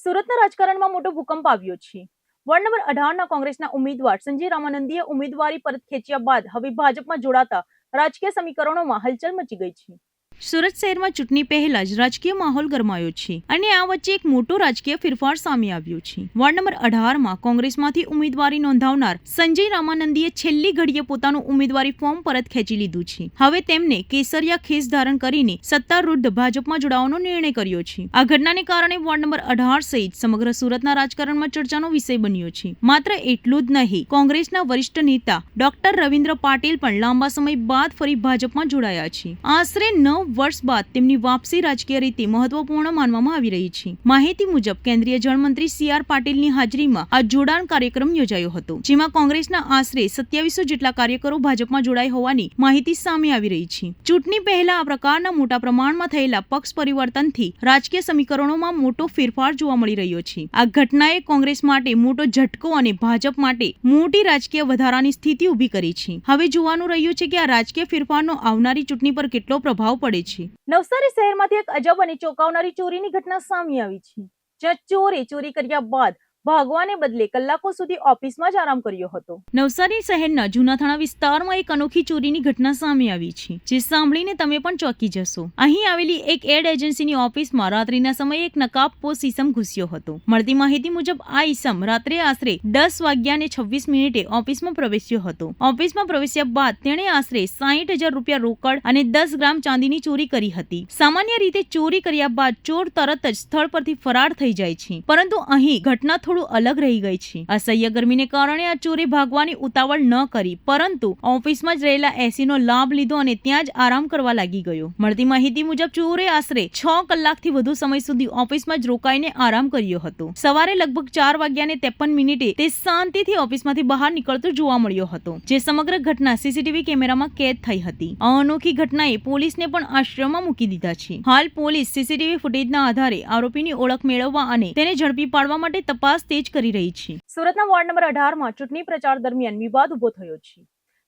સુરતના રાજકારણમાં મોટો ભૂકંપ આવ્યો છે. વોર્ડ નંબર 18ના કોંગ્રેસના ઉમેદવાર સંજય રામાનંદીએ ઉમેદવારી પરત ખેંચ્યા બાદ હવે ભાજપમાં જોડાતા રાજકીય સમીકરણોમાં હલચલ મચી ગઈ છે. સુરત શહેરમાં ચૂંટણી પહેલા જ રાજકીય માહોલ ગરમાયો છે અને આ વચ્ચે એક મોટો રાજકીય ફેરફાર સામે આવ્યો છે. વોર્ડ નંબર 18માં કોંગ્રેસમાંથી ઉમેદવારી નોંધાવનાર સંજય રામાનંદીએ છેલ્લી ઘડીએ પોતાનું ઉમેદવારી ફોર્મ પરત ખેંચી લીધું છે. હવે તેમને કેસરિયા ખેસ ધારણ કરીને સત્તારૂઢ ભાજપમાં જોડાવાનો નિર્ણય કર્યો છે. આ ઘટનાને કારણે વોર્ડ નંબર 18 સહિત સમગ્ર સુરતના રાજકારણમાં ચર્ચાનો વિષય બન્યો છે. માત્ર એટલું જ નહીં, કોંગ્રેસના વરિષ્ઠ નેતા ડોક્ટર રવિન્દ્ર પાટીલ પણ લાંબા સમય બાદ ફરી ભાજપમાં જોડાયા છે. આશરે 9 વર્ષ બાદ તેમની વાપસી રાજકીય રીતે મહત્વપૂર્ણ માનવામાં આવી રહી છે. માહિતી મુજબ કેન્દ્રીય જળમંત્રી CR પાટીલની હાજરીમાં આ જોડાણ કાર્યક્રમ યોજાયો હતો, જેમાં કોંગ્રેસના આશરે 2700 જેટલા કાર્યકરો ભાજપમાં જોડાઈ હોવાની માહિતી સામે આવી રહી છે. ચૂંટણી પહેલા આ પ્રકારના મોટા પ્રમાણમાં થયેલા પક્ષ પરિવર્તનથી રાજકીય સમીકરણોમાં મોટો ફેરફાર જોવા મળી રહ્યો છે. આ ઘટનાએ કોંગ્રેસ માટે મોટો ઝટકો અને ભાજપ માટે મોટી રાજકીય વધારાની સ્થિતિ ઊભી કરી છે. હવે જોવાનું રહ્યું છે કે આ રાજકીય ફેરફારનો આવનારી ચૂંટણી પર કેટલો પ્રભાવ પડે છે. નવસારી શહેરમાંથી એક અજબ અને ચોંકાવનારી ચોરીની ઘટના સામે આવી છે, જ્યાં ચોરે ચોરી કર્યા બાદ ભાગવાને બદલે કલાકો સુધી ઓફિસમાં જ આરામ કર્યો હતો. નવસારી શહેરના જૂના થાણા વિસ્તારમાં એક અનોખી ચોરીની ઘટના સામે આવી છે, જે સાંભળીને તમે પણ ચોંકી જશો. અહીં આવેલી એક એડ એજન્સીની ઓફિસમાં રાત્રિના સમયે એક નકાબપોશ ઈસમ ઘૂસ્યો હતો. મળતી માહિતી મુજબ આ ઈસમ રાત્રે આશરે 10:26 ઓફિસમાં પ્રવેશ્યો હતો. ઓફિસમાં પ્રવેશ્યા બાદ તેણે આશરે 60,000 રૂપિયા રોકડ અને 10 ગ્રામ ચાંદીની ચોરી કરી હતી. સામાન્ય રીતે ચોરી કર્યા બાદ ચોર તરત જ સ્થળ પરથી ફરાર થઈ જાય છે, પરંતુ અહીં ઘટના અલગ રહી ગઈ છે. અસહ્ય ગરમીને કારણે આ ચોરે ભાગવાની ઉતાવળ ન કરી, પરંતુ ઓફિસમાં જ રહેલા એસીનો લાભ લીધો અને ત્યાં જ આરામ કરવા લાગી ગયો. મળતી માહિતી મુજબ ચોરે આશરે 6 કલાકથી વધુ સમય સુધી ઓફિસમાં જ રોકાઈને આરામ કર્યો હતો. સવારે લગભગ 4:53 તે શાંતિથી ઓફિસમાંથી બહાર નીકળતો જોવા મળ્યો હતો, જે સમગ્ર ઘટના સીસીટીવી કેમેરામાં કેદ થઈ હતી. આ અનોખી ઘટનાએ પોલીસને પણ આશ્ચર્યમાં મૂકી દીધા છે. હાલ પોલીસ સીસીટીવી ફૂટેજના આધારે આરોપીની ઓળખ મેળવવા અને તેને ઝડપી પાડવા માટે તપાસ તેજ કરી રહી છે. સુરતના વોર્ડ નંબર 18માં ચૂંટણી પ્રચાર દરમિયાન વિવાદ ઉભો થયો છે.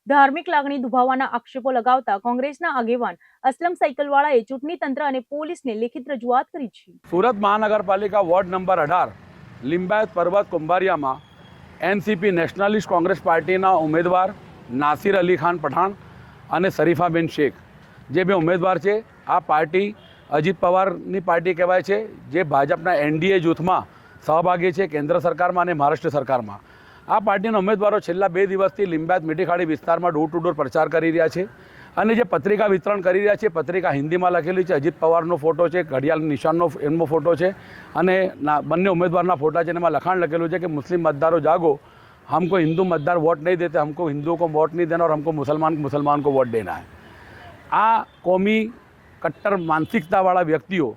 ધાર્મિક લાગણી દુભાવવાના આક્ષેપો લગાવતા કોંગ્રેસના આગેવાન અસલમ સાયકલવાળાએ ચૂંટણી તંત્ર અને પોલીસને લેખિત રજૂઆત કરી છે. સુરત મહાનગરપાલિકા વોર્ડ નંબર 18 લિંબાયત પર્વત કુંભારિયામાં NCP નેશનલિસ્ટ કોંગ્રેસ પાર્ટીના ઉમેદવાર નાસિર અલી ખાન પઠાણ અને શરીફાબેન શેખ, જે બે ઉમેદવાર છે, આ પાર્ટી અજીત પવારની પાર્ટી કહેવાય છે, જે ભાજપના NDA જૂથમાં સહભાગી છે, કેન્દ્ર સરકારમાં અને મહારાષ્ટ્ર સરકારમાં. આ પાર્ટીના ઉમેદવારો છેલ્લા 2 દિવસથી લિંબાયત મીઠીખાડી વિસ્તારમાં ડોર ટુ ડોર પ્રચાર કરી રહ્યા છે અને જે પત્રિકા વિતરણ કરી રહ્યા છે, પત્રિકા હિન્દીમાં લખેલી છે, અજીત પવારનો ફોટો છે, ઘડિયાળ નિશાનનો એમનો ફોટો છે અને બંને ઉમેદવારના ફોટા છે. એમાં લખાણ લખેલું છે કે મુસ્લિમ મતદારો જાગો, हमको हिंदू मतदार वोट नहीं देते, हमको हिंदुओं को वोट नहीं देना और हमको मुसलमान को वोट देना है. આ કોમી કટ્ટર માનસિકતાવાળા વ્યક્તિઓ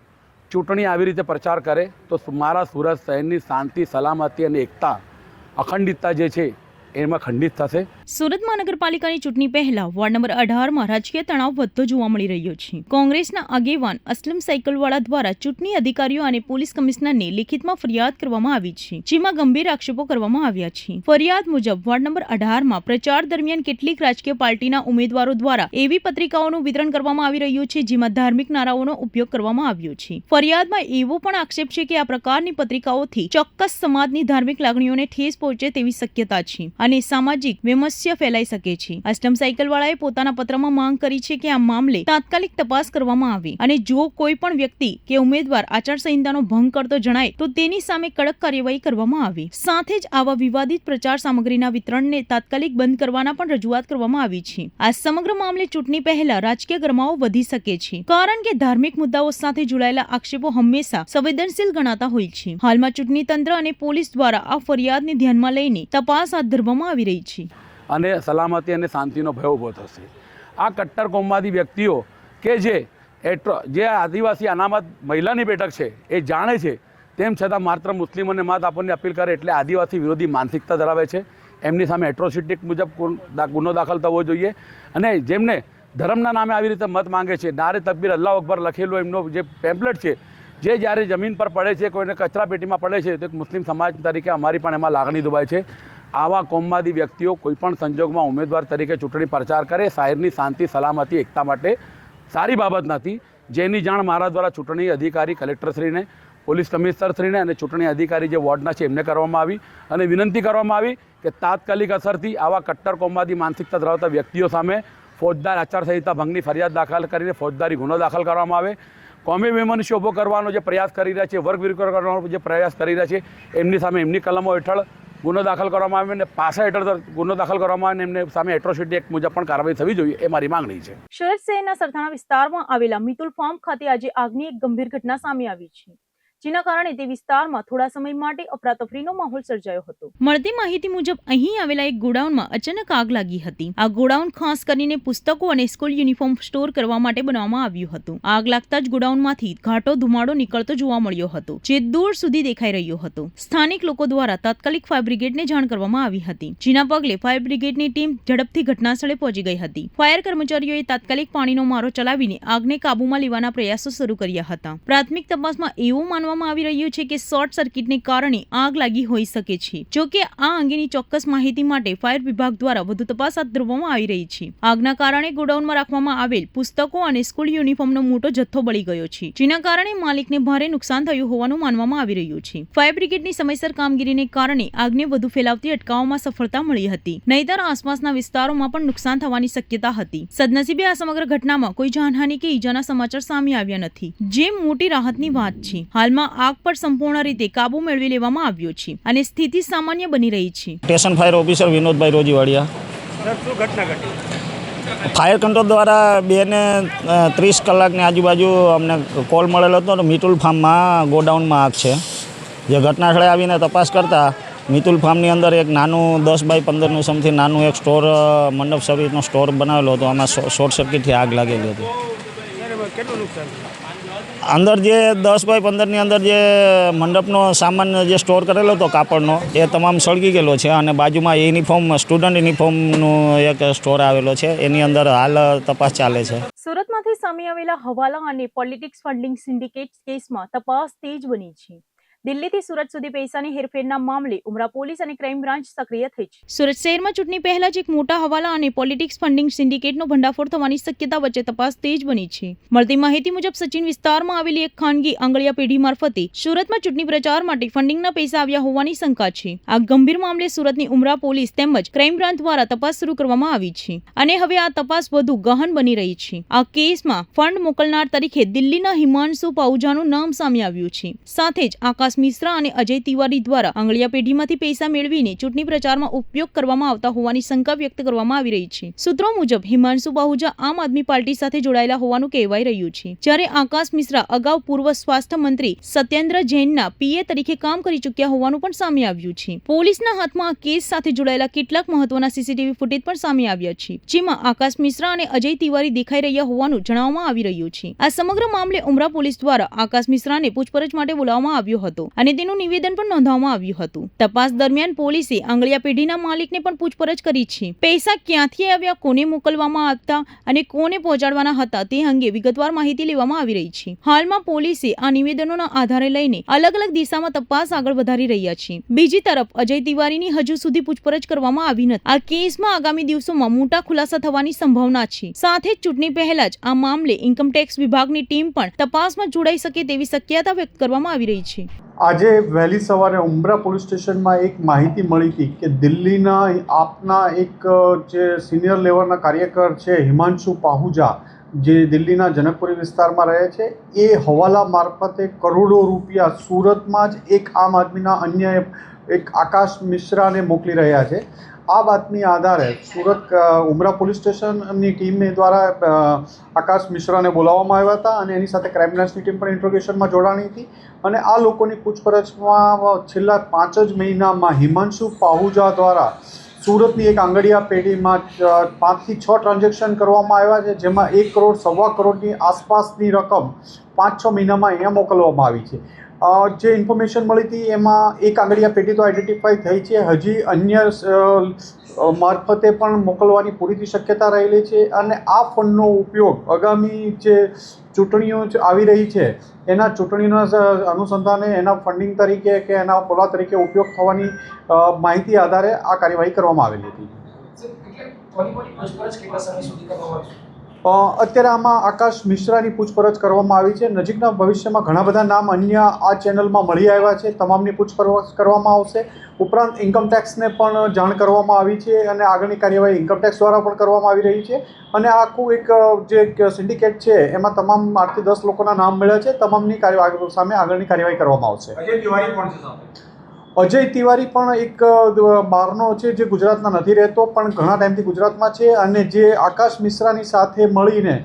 ચૂંટણી આવી રીતે પ્રચાર કરે તો મારા સુરત શહેરની શાંતિ, સલામતી અને એકતા, અખંડિતતા જે છે એમાં ખંડિત થશે. સુરત મહાનગરપાલિકાની ચૂંટણી પહેલા વોર્ડ નંબર 18માં રાજકીય તણાવ વધતો જોવા મળી રહ્યો છે. કોંગ્રેસના આગેવાન અસલમ સાયકલવાળા દ્વારા ચૂંટણી અધિકારીઓ અને પોલીસ કમિશનરને લેખિતમાં ફરિયાદ કરવામાં આવી છે, જેમાં ગંભીર આક્ષેપો કરવામાં આવ્યા છે. ફરિયાદ મુજબ વોર્ડ નંબર 18માં પ્રચાર દરમિયાન કેટલીક રાજકીય પાર્ટીના ઉમેદવારો દ્વારા એવી પત્રિકાઓનું વિતરણ કરવામાં આવી રહ્યું છે, જેમાં ધાર્મિક નારાઓનો ઉપયોગ કરવામાં આવ્યો છે. ફરિયાદમાં એવો પણ આક્ષેપ છે કે આ પ્રકારની પત્રિકાઓથી ચોક્કસ સમાજની ધાર્મિક લાગણીઓને ઠેસ પહોંચે તેવી શક્યતા છે અને સામાજિક વિમર્શ્ય ફેલાઈ શકે છે. અસલમ સાયકલવાળાએ પોતાના પત્રમાં માંગ કરી છે કે આ મામલે તાત્કાલિક તપાસ કરવામાં આવે અને જો કોઈ પણ વ્યક્તિ કે ઉમેદવાર આચારસંહિતાનો ભંગ કરતો જણાય તો તેની સામે કડક કાર્યવાહી કરવામાં આવે. સાથે જ આવા વિવાદિત પ્રચાર સામગ્રીના વિતરણને તાત્કાલિક બંધ કરવાના પણ રજૂઆત કરવામાં આવી છે. આ સમગ્ર મામલે ચૂંટણી પહેલા રાજકીય ગરમાવો વધી શકે છે, કારણ કે ધાર્મિક મુદ્દાઓ સાથે જોડાયેલા આક્ષેપો હંમેશા સંવેદનશીલ ગણાતા હોય છે. હાલમાં ચૂંટણી તંત્ર અને પોલીસ દ્વારા આ ફરિયાદને ધ્યાનમાં લઈને તપાસ હાથ ધરવામાં આવી રહી છે અને સલામતી અને શાંતિનો ભય ઊભો થશે. આ કટ્ટર કોમવાદી વ્યક્તિઓ કે જે આદિવાસી અનામત મહિલાની બેઠક છે એ જાણે છે, તેમ છતાં માત્ર મુસ્લિમોને મત આપવાની અપીલ કરે એટલે આદિવાસી વિરોધી માનસિકતા ધરાવે છે. એમની સામે એટ્રોસિટી મુજબ ગુનો દાખલ થવો જોઈએ અને જેમને ધર્મના નામે આવી રીતે મત માંગે છે, નારે તકબીર અલ્લાહ અકબર લખેલો એમનો જે પેમ્પલેટ છે, જે જ્યારે જમીન પર પડે છે, કોઈને કચરા પેટીમાં પડે છે, તો મુસ્લિમ સમાજ તરીકે અમારી પણ એમાં લાગણી દુભાય છે. આવા કોમવાદી વ્યક્તિઓ કોઈપણ સંજોગમાં ઉમેદવાર તરીકે ચૂંટણી પ્રચાર કરે શહેરની શાંતિ, સલામતી, એકતા માટે સારી બાબત નથી, જેની જાણ મારા દ્વારા ચૂંટણી અધિકારી કલેક્ટરશ્રીને પોલીસ કમિશનરશ્રીને અને ચૂંટણી અધિકારી જે વોર્ડના છે એમને કરવામાં આવી અને વિનંતી કરવામાં આવી કે તાત્કાલિક અસરથી આવા કટ્ટર કોમવાદી માનસિકતા ધરાવતા વ્યક્તિઓ સામે ફોજદાર આચારસંહિતા ભંગની ફરિયાદ દાખલ કરીને ફોજદારી ગુનો દાખલ કરવામાં આવે. કોમી વિમર્શ ઊભો કરવાનો જે પ્રયાસ કરી રહ્યા છે, વર્ગ વિરોધ કરવાનો જે પ્રયાસ કરી રહ્યા છે, એમની સામે એમની કલમો હેઠળ ગુનો દાખલ કરવામાં આવે અને પાસા હેઠળ ગુનો દાખલ કરવામાં આવે અને એમને સામે એટ્રોસિટી એક્ટ મુજબ પણ કાર્યવાહી થવી જોઈએ, એ મારી માંગણી છે. સુરત શહેરના સરથાણા વિસ્તારમાં આવેલા મિતુલ ફાર્મ ખાતે આજે આગની એક ગંભીર ઘટના સામે આવી છે, જેના કારણે તે વિસ્તારમાં થોડા સમય માટે અફરાતફરીનો માહોલ સર્જાયો હતો. મળતી માહિતી મુજબ અહીં આવેલા એક ગોડાઉનમાં અચાનક આગ લાગી હતી. આ ગોડાઉન ખાસ કરીને પુસ્તકો અને સ્કૂલ યુનિફોર્મ સ્ટોર કરવા માટે બનાવવામાં આવ્યું હતું. આગ લાગતા જ ગોડાઉનમાંથી ઘાટો ધુમાડો નીકળતો જોવા મળ્યો હતો, જે દૂર સુધી દેખાઈ રહ્યો હતો. સ્થાનિક લોકો દ્વારા તાત્કાલિક ફાયર બ્રિગેડને જાણ કરવામાં આવી હતી, જેના પગલે ફાયર બ્રિગેડની ટીમ ઝડપથી ઘટનાસ્થળે પહોંચી ગઈ હતી. ફાયર કર્મચારીઓએ તાત્કાલિક પાણીનો મારો ચલાવીને આગને કાબૂમાં લેવાના પ્રયાસો શરૂ કર્યા હતા. પ્રાથમિક તપાસમાં એવું માનવામાં આવી રહ્યું છે કે શોર્ટ સર્કિટને કારણે આગ લાગી હોઈ શકે છે. જો કે આ અંગેની ચોક્કસ માહિતી માટે ફાયર વિભાગ દ્વારા વધુ તપાસ હાથ ધરવામાં આવી રહી છે. આગના કારણે ગોડાઉનમાં રાખવામાં આવેલ પુસ્તકો અને સ્કૂલ યુનિફોર્મનો મોટો જથ્થો બળી ગયો છે, જેના કારણે માલિકને ભારે નુકસાન થયું હોવાનું માનવામાં આવી રહ્યું છે. ફાયર બ્રિગેડની સમયસર કામગીરીને કારણે આગને વધુ ફેલાવતી અટકાવવામાં સફળતા મળી હતી, નહીતર આસપાસના વિસ્તારોમાં પણ નુકસાન થવાની શક્યતા હતી. સદનસીબે આ સમગ્ર ઘટનામાં કોઈ જાનહાનિ કે ઈજાના સમાચાર સામે આવ્યા નથી, જે મોટી રાહતની વાત છે. હાલમાં આગ પર સંપૂર્ણ રીતે કાબુ મેળવી લેવામાં આવ્યો છે અને સ્થિતિ સામાન્ય બની રહી છે. Station fire officer Vinodbhai Rojivadiya. Fire control દ્વારા 2:30 કલાકની આજુબાજુ અમને કોલ મળેલો હતો તો મિતુલ ફાર્મમાં ગોડાઉનમાં આગ છે. જે ઘટનાસ્થળે આવીને તપાસ કરતાં મિતુલ ફાર્મની અંદર એક નાનું 10x15નું સમથી નાનું એક સ્ટોર મંડપ સર્વિસનો સ્ટોર બનાવેલો હતો. આમાં શોર્ટ સર્કિટથી આગ લાગેલી હતી. અંદર જે 10x15ની અંદર જે મંડપનો સામાન જે સ્ટોર કરેલો હતો કાપડનો, એ તમામ સળગી ગયેલો છે અને બાજુમાં યુનિફોર્મ સ્ટુડન્ટ યુનિફોર્મનું એક સ્ટોર આવેલો છે, એની અંદર હાલ તપાસ ચાલે છે. સુરતમાંથી સામે આવેલા હવાલા અને પોલિટિક્સ ફંડિંગ સિન્ડિકેટ કેસમાં તપાસ તેજ બની છે. દિલ્હીથી સુરત સુધી પૈસાની હેરફેરના મામલે ઉમરા પોલીસ અને ક્રાઇમ બ્રાન્ચ સક્રિય થઈ છે. સુરત શહેરમાં ચૂંટણી પહેલા જ એક મોટા હવાલા અને પોલિટિક્સ ફંડિંગ સિન્ડિકેટનો ભંડાફોડ થવાની શક્યતા વચ્ચે તપાસ તેજ બની છે. મળતી માહિતી મુજબ સચિન વિસ્તારમાં આવેલી એક ખાનગી આંગળીયા પેઢી મારફતે સુરતમાં ચૂંટણી પ્રચાર માટે ફંડિંગના પૈસા આવ્યા હોવાની શંકા છે. આ ગંભીર મામલે સુરતની ઉમરા પોલીસ તેમજ ક્રાઇમ બ્રાન્ચ દ્વારા તપાસ શરૂ કરવામાં આવી છે અને હવે આ તપાસ વધુ ગહન બની રહી છે. આ કેસમાં ફંડ મોકલનાર તરીકે દિલ્હીના હિમાંશુ પાહુજાનું નામ સામે આવ્યું છે. સાથે જ આકાશ મિશ્રા અને અજય તિવારી દ્વારા આંગળીયા પેઢીમાંથી પૈસા મેળવીને ચૂંટણી પ્રચારમાં ઉપયોગ કરવામાં આવતા હોવાની શંકા વ્યક્ત કરવામાં આવી રહી છે. સૂત્રો મુજબ હિમાંશુ પાહુજા આમ આદમી પાર્ટી સાથે જોડાયેલા હોવાનું કહેવાઈ રહ્યું છે, જ્યારે આકાશ મિશ્રા અગાઉ પૂર્વ સ્વાસ્થ્ય મંત્રી સત્યેન્દ્ર જૈનના પીએ તરીકે કામ કરી ચૂક્યા હોવાનું પણ સામે આવ્યું છે. પોલીસના હાથમાં આ કેસ સાથે જોડાયેલા કેટલાક મહત્વના સીસીટીવી ફૂટેજ પણ સામે આવ્યા છે, જેમાં આકાશ મિશ્રા અને અજય તિવારી દેખાઈ રહ્યા હોવાનું જણાવવામાં આવી રહ્યું છે. આ સમગ્ર મામલે ઉમરા પોલીસ દ્વારા આકાશ મિશ્રાને પૂછપરછ માટે બોલાવવામાં આવ્યો હતો અને તેનું નિવેદન પણ નોંધવામાં આવ્યું હતું. તપાસ દરમિયાન પોલીસે આંગળીયા પેઢીના માલિકને પણ પૂછપરછ કરી છે. પૈસા ક્યાંથી આવ્યા, કોને મોકલવામાં આવતા અને કોને પહોંચાડવાના હતા તે અંગે વિગતવાર માહિતી લેવામાં આવી રહી છે. હાલમાં પોલીસે આ નિવેદનોના આધારે લઈને અલગ અલગ દિશામાં તપાસ આગળ વધારી રહ્યા છે. બીજી તરફ અજય તિવારીની હજુ સુધી પૂછપરછ કરવામાં આવી નથી. આ કેસમાં આગામી દિવસોમાં મોટા ખુલાસા થવાની સંભાવના છે. સાથે જ ચૂંટણી પહેલા જ આ મામલે ઇન્કમટેક્સ વિભાગની ટીમ પણ તપાસમાં જોડાઈ શકે તેવી શક્યતા વ્યક્ત કરવામાં આવી રહી છે. આજે વહેલી સવારે ઉમરા પોલીસ સ્ટેશનમાં એક માહિતી મળી હતી કે દિલ્હીના આપના એક જે સિનિયર લેવલના કાર્યકર છે હિમાંશુ પાહુજા, જે દિલ્હીના જનકપુરી વિસ્તારમાં રહે છે, એ હવાલા મારફતે કરોડો રૂપિયા સુરતમાં જ એક આમ આદમીના અન્ય એક આકાશ મિશ્રાને મોકલી રહ્યા છે. આ બાતમી આધારે સુરત ઉમરા પોલીસ સ્ટેશનની ટીમ દ્વારા આકાશ મિશ્રાને બોલાવવામાં આવ્યા હતા અને એની સાથે ક્રાઇમ બ્રાન્ચની ટીમ પણ ઇન્ટ્રોગેશનમાં જોડાણી હતી અને આ લોકોની પૂછપરછમાં છેલ્લા 5 જ મહિનામાં હિમાંશુ પાહુજા દ્વારા સુરતની એક આંગળીયા પેઢીમાં 5 થી 6 ટ્રાન્ઝેક્શન કરવામાં આવ્યા છે, જેમાં 1 કરોડ, 1.25 કરોડની આસપાસની રકમ 5-6 મહિનામાં અહીંયા મોકલવામાં આવી છે. જે ઇન્ફોર્મેશન મળી હતી એમાં એક આંગળીયા પેઢી તો આઈડેન્ટિફાઈ થઈ છે, હજી અન્ય મારફતે પણ મોકલવાની પૂરી શક્યતા રહેલી છે અને આ ફંડનો ઉપયોગ આગામી જે ચૂંટણીઓ આવી રહી છે એના ચૂંટણીના અનુસંધાને એના ફંડિંગ તરીકે કે એના પોલા તરીકે ઉપયોગ થવાની માહિતી આધારે આ કાર્યવાહી કરવામાં આવેલી હતી. અત્યારે આમાં આકાશ મિશ્રાની પૂછપરછ કરવામાં આવી છે. નજીકના ભવિષ્યમાં ઘણા બધા નામ અન્ય આ ચેનલમાં મળી આવ્યા છે. તમામની પૂછપરછ કરવામાં આવશે. ઉપરાંત ઇન્કમટેક્સને પણ જાણ કરવામાં આવી છે અને આગળની કાર્યવાહી ઇન્કમટેક્સ દ્વારા પણ કરવામાં આવી રહી છે. અને આ આખું એક જે સિન્ડિકેટ છે એમાં તમામ 8 થી 10 લોકોના નામ મળ્યા છે. તમામની સામે આગળની કાર્યવાહી કરવામાં આવશે. અજય તિવારી કોણ છે સાથે? અજય તિવારી પણ એક બહારનો છે જે ગુજરાતમાં નથી રહેતો પણ ઘણા ટાઈમથી ગુજરાતમાં છે અને જે આકાશ મિશ્રાની સાથે મળીને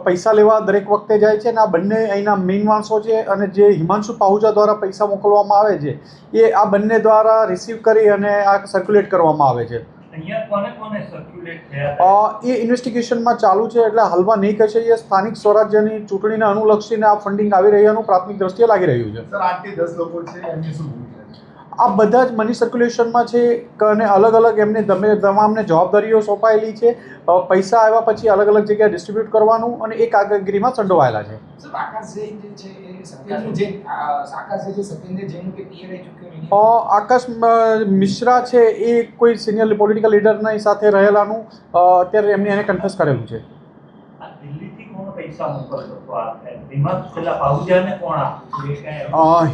પૈસા લેવા દરેક વખતે જાય છે અને આ બંને અહીંના મેઇન માણસો છે. અને જે હિમાંશુ પાહુજા દ્વારા પૈસા મોકલવામાં આવે છે એ આ બંને દ્વારા રિસીવ કરી અને આ સર્ક્યુલેટ કરવામાં આવે છે. એ ઇન્વેસ્ટિગેશનમાં ચાલુ છે એટલે હાલમાં નહીં કહે છે. એ સ્થાનિક સ્વરાજ્યની ચૂંટણીને અનુલક્ષીને આ ફંડિંગ આવી રહ્યાનું પ્રાથમિક દ્રષ્ટિએ લાગી રહ્યું છે. સર 8 થી 10 લોકો છે એમની શું ભૂમિકા છે? આ બધા જ મની સર્ક્યુલેશનમાં છે અને અલગ અલગ એમને તમામને જવાબદારીઓ સોંપાયેલી છે. પૈસા આવ્યા પછી અલગ અલગ જગ્યાએ ડિસ્ટ્રીબ્યુટ કરવાનું અને એ કામગીરીમાં સંડોવાયેલા છે. સર આકાશ જૈન જે છે એ સત્યેન્દ્ર જૈન આકાશ જે સત્યેન્દ્ર જૈન કે પીએ રહી ચૂક્યો આકાશ મિશ્રા છે એ કોઈ સિનિયર પોલિટિકલ લીડરની સાથે રહેલાનું અત્યારે એમને એને કન્ફેસ કરેલું છે.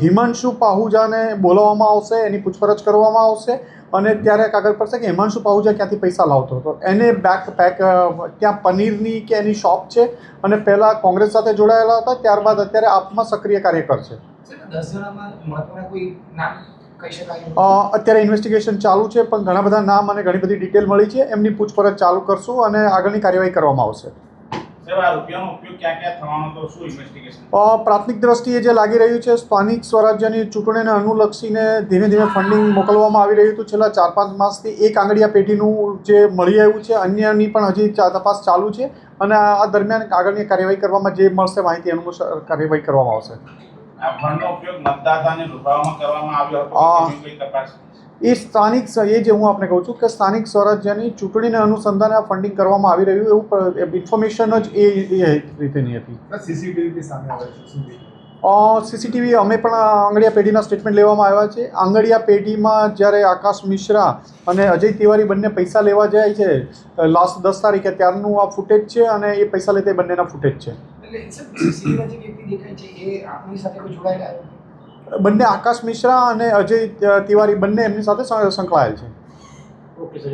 હિમાંશુ પાહુજાને બોલાવવામાં આવશે, એની પૂછપરછ કરવામાં આવશે અને ત્યારે કાગળ પડશે કે હિમાંશુ પાહુજા ક્યાંથી પૈસા લાવતો હતો. એને ત્યાં પનીરની કે એની શોપ છે અને પહેલાં કોંગ્રેસ સાથે જોડાયેલા હતા, ત્યારબાદ અત્યારે આપમાં સક્રિય કાર્યકર છે. અત્યારે ઇન્વેસ્ટિગેશન ચાલુ છે પણ ઘણા બધા નામ અને ઘણી બધી ડિટેલ મળી છે. એમની પૂછપરછ ચાલુ કરશું અને આગળની કાર્યવાહી કરવામાં આવશે. પ્રાથમિક દ્રષ્ટિએ જે લાગી રહ્યું છે સ્થાનિક સ્વરાજ્યની ચૂંટણીને અનુલક્ષીને ધીમે ધીમે ફંડિંગ મોકલવામાં આવી રહ્યું હતું. છેલ્લા 4-5 માસથી એક આંગળીયા પેઢીનું જે મળી આવ્યું છે, અન્યની પણ હજી તપાસ ચાલુ છે અને આ દરમિયાન આગળની કાર્યવાહી કરવામાં જે મળશે માહિતી અનુસાર કાર્યવાહી કરવામાં આવશે. એ સ્થાનિક એ જે હું આપને કહું છું કે સ્થાનિક સ્વરાજ્યની ચૂંટણીને અનુસંધાને આ ફંડિંગ કરવામાં આવી રહ્યું એવું ઇન્ફોર્મેશન જ એ રીતેની હતી. સીસીટીવી અમે પણ આંગળીયા પેઢીના સ્ટેટમેન્ટ લેવામાં આવ્યા છે. આંગળીયા પેઢીમાં જ્યારે આકાશ મિશ્રા અને અજય તિવારી બંને પૈસા લેવા જાય છે લાસ્ટ 10 તારીખે ત્યારનું આ ફૂટેજ છે અને એ પૈસા લે તે બંનેના ફૂટેજ છે. બંને આકાશ મિશ્રા અને અજય તિવારી બંને એમની સાથે સંકળાયેલ છે. Okay sir.